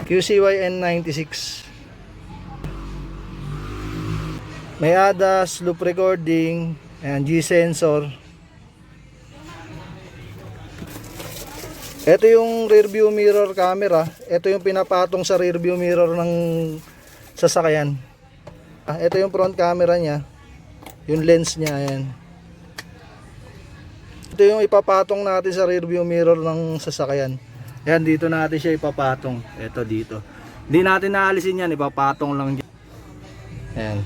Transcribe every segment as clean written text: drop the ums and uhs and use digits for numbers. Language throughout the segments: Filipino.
QCY N96. May ADAS, loop recording, and G-sensor. Ito yung rear view mirror camera. Ito yung pinapatong sa rear view mirror ng sasakyan. Ito yung front camera niya. Yung lens niya, ayan. Ito yung ipapatong natin sa rear view mirror ng sasakyan. Ayan, dito natin siya ipapatong. Ito dito. Hindi natin naalisin yan, ipapatong lang dyan. Ayan.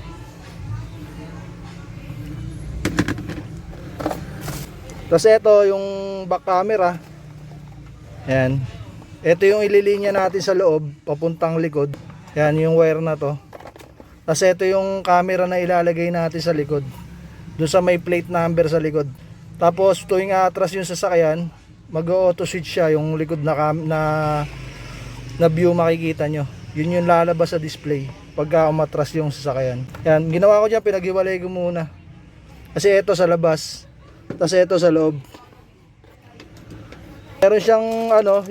Tapos ito yung back camera. Ayan. Ito yung ililinya natin sa loob papuntang likod. Ayan yung wire na to. Tapos ito yung camera na ilalagay natin sa likod, doon sa may plate number sa likod. Tapos tuwing atras yung sasakyan, mag-auto switch siya. Yung likod na view makikita nyo, yun yung lalabas sa display pagka umatras yung sasakyan. Ayan, ginawa ko dyan, pinaghiwalay ko muna kasi ito sa labas, tapos ito sa loob. Meron siyang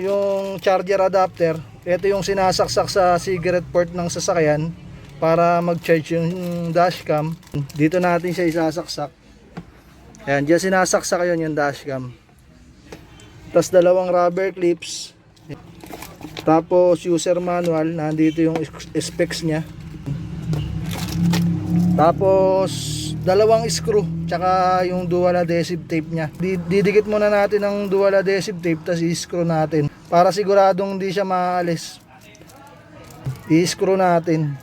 yung charger adapter. Ito yung sinasaksak sa cigarette port ng sasakyan para mag-charge yung dashcam. Dito natin siya isasaksak. Ayan, diyan sinasaksak yun yung dashcam. Tapos dalawang rubber clips. Tapos user manual, nandito yung specs niya. Tapos dalawang screw, tsaka yung dual adhesive tape niya. Didikit muna natin ang dual adhesive tape, tapos i-screw natin para siguradong hindi siya maalis. I-screw natin.